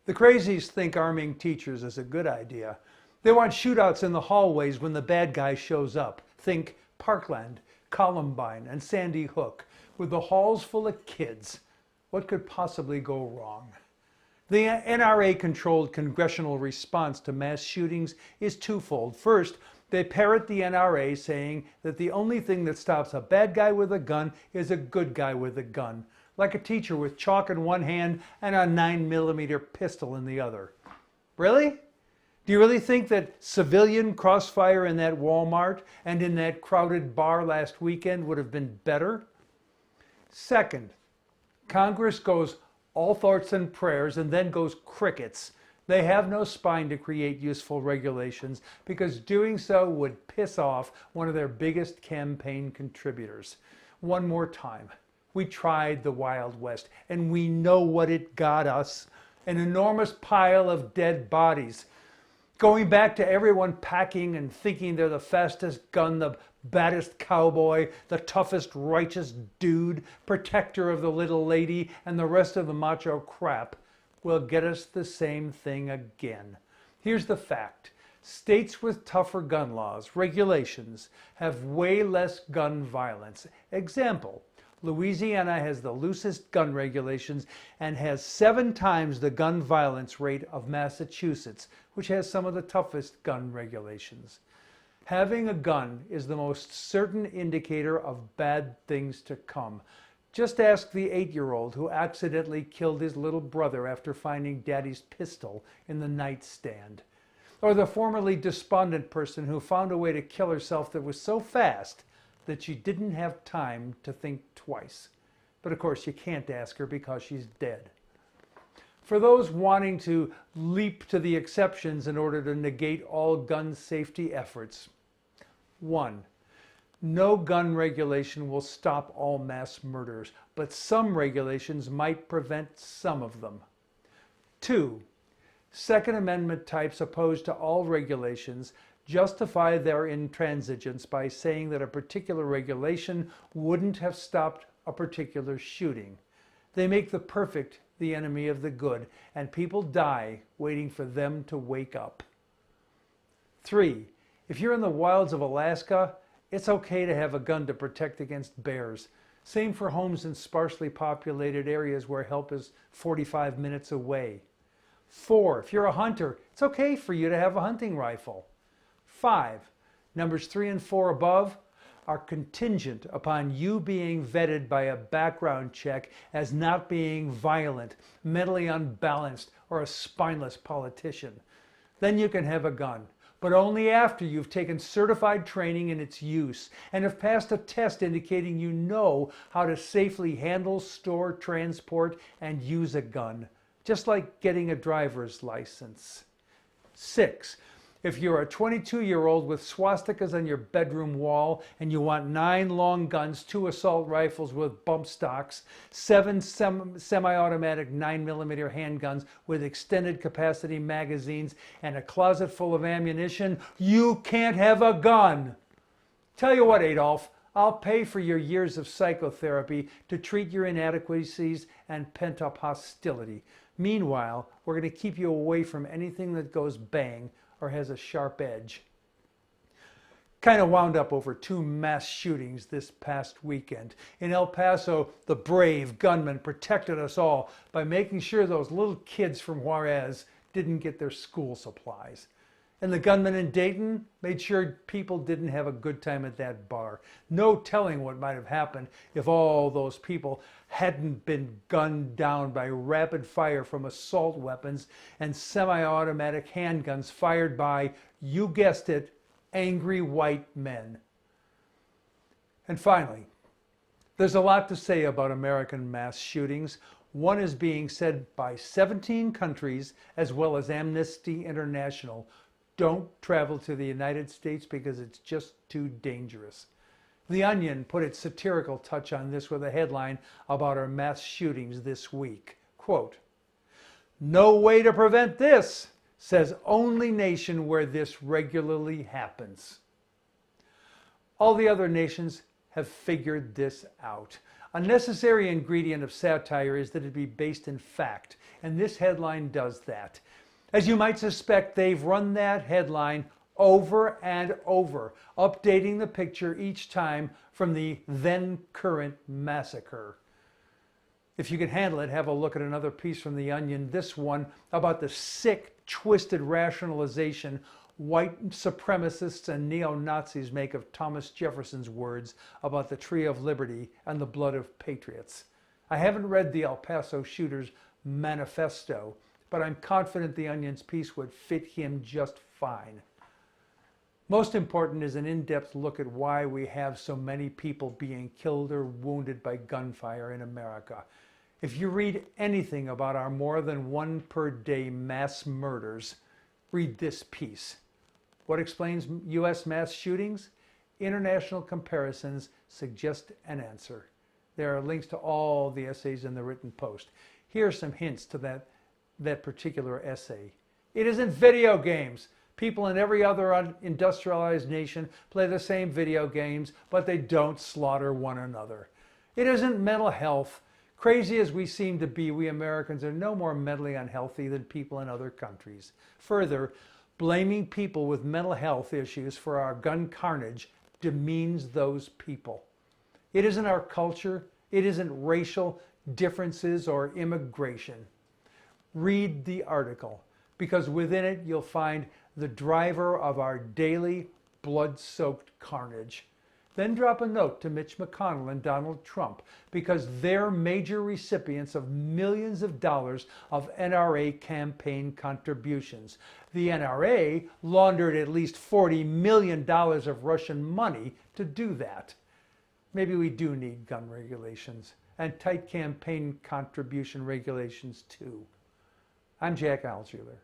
The crazies think arming teachers is a good idea. They want shootouts in the hallways when the bad guy shows up. Think Parkland, Columbine, and Sandy Hook, with the halls full of kids. What could possibly go wrong? The NRA-controlled congressional response to mass shootings is twofold. First, they parrot the NRA, saying that the only thing that stops a bad guy with a gun is a good guy with a gun, like a teacher with chalk in one hand and a 9mm pistol in the other. Really? Do you really think that civilian crossfire in that Walmart and in that crowded bar last weekend would have been better? Second, Congress goes all thoughts and prayers and then goes crickets. They have no spine to create useful regulations because doing so would piss off one of their biggest campaign contributors. One more time. We tried the Wild West and we know what it got us. An enormous pile of dead bodies. Going back to everyone packing and thinking they're the fastest gun, the baddest cowboy, the toughest righteous dude, protector of the little lady, and the rest of the macho crap will get us the same thing again. Here's the fact. States with tougher gun laws, regulations, have way less gun violence. Example, Louisiana has the loosest gun regulations and has 7 times the gun violence rate of Massachusetts, which has some of the toughest gun regulations. Having a gun is the most certain indicator of bad things to come. Just ask the 8-year-old who accidentally killed his little brother after finding daddy's pistol in the nightstand. Or the formerly despondent person who found a way to kill herself that was so fast that she didn't have time to think twice. But of course you can't ask her because she's dead. For those wanting to leap to the exceptions in order to negate all gun safety efforts, 1. No gun regulation will stop all mass murders, but some regulations might prevent some of them. 2. Second Amendment types opposed to all regulations justify their intransigence by saying that a particular regulation wouldn't have stopped a particular shooting. They make the perfect the enemy of the good, and people die waiting for them to wake up. 3. If you're in the wilds of Alaska, it's okay to have a gun to protect against bears. Same for homes in sparsely populated areas where help is 45 minutes away. 4. If you're a hunter, it's okay for you to have a hunting rifle. 5. Numbers 3 and 4 above are contingent upon you being vetted by a background check as not being violent, mentally unbalanced, or a spineless politician. Then you can have a gun, but only after you've taken certified training in its use and have passed a test indicating you know how to safely handle, store, transport, and use a gun, just like getting a driver's license. 6. If you're a 22-year-old with swastikas on your bedroom wall and you want 9 long guns, 2 assault rifles with bump stocks, 7 semi-automatic 9mm handguns with extended capacity magazines, and a closet full of ammunition, you can't have a gun. Tell you what, Adolf, I'll pay for your years of psychotherapy to treat your inadequacies and pent-up hostility. Meanwhile, we're going to keep you away from anything that goes bang or has a sharp edge. Kind of wound up over 2 mass shootings this past weekend. In El Paso, the brave gunman protected us all by making sure those little kids from Juarez didn't get their school supplies. And the gunman in Dayton made sure people didn't have a good time at that bar. No telling what might have happened if all those people hadn't been gunned down by rapid fire from assault weapons and semi-automatic handguns fired by, you guessed it, angry white men. And finally, there's a lot to say about American mass shootings. One is being said by 17 countries as well as Amnesty International. Don't travel to the United States because it's just too dangerous. The Onion put its satirical touch on this with a headline about our mass shootings this week. Quote, "No way to prevent this, says only nation where this regularly happens." All the other nations have figured this out. A necessary ingredient of satire is that it be based in fact, and this headline does that. As you might suspect, they've run that headline over and over, updating the picture each time from the then current massacre. If you can handle it, have a look at another piece from The Onion, this one about the sick, twisted rationalization white supremacists and neo-Nazis make of Thomas Jefferson's words about the Tree of Liberty and the blood of patriots. I haven't read the El Paso shooter's manifesto, but I'm confident The Onion's piece would fit him just fine. Most important is an in-depth look at why we have so many people being killed or wounded by gunfire in America. If you read anything about our more than one per day mass murders, read this piece. What explains U.S. mass shootings? International comparisons suggest an answer. There are links to all the essays in the written post. Here are some hints to that particular essay. It isn't video games. People in every other industrialized nation play the same video games, but they don't slaughter one another. It isn't mental health. Crazy as we seem to be, we Americans are no more mentally unhealthy than people in other countries. Further, blaming people with mental health issues for our gun carnage demeans those people. It isn't our culture. It isn't racial differences or immigration. Read the article, because within it you'll find the driver of our daily blood-soaked carnage. Then drop a note to Mitch McConnell and Donald Trump, because they're major recipients of millions of dollars of NRA campaign contributions. The NRA laundered at least $40 million of Russian money to do that. Maybe we do need gun regulations and tight campaign contribution regulations too. I'm Jack Altshuler.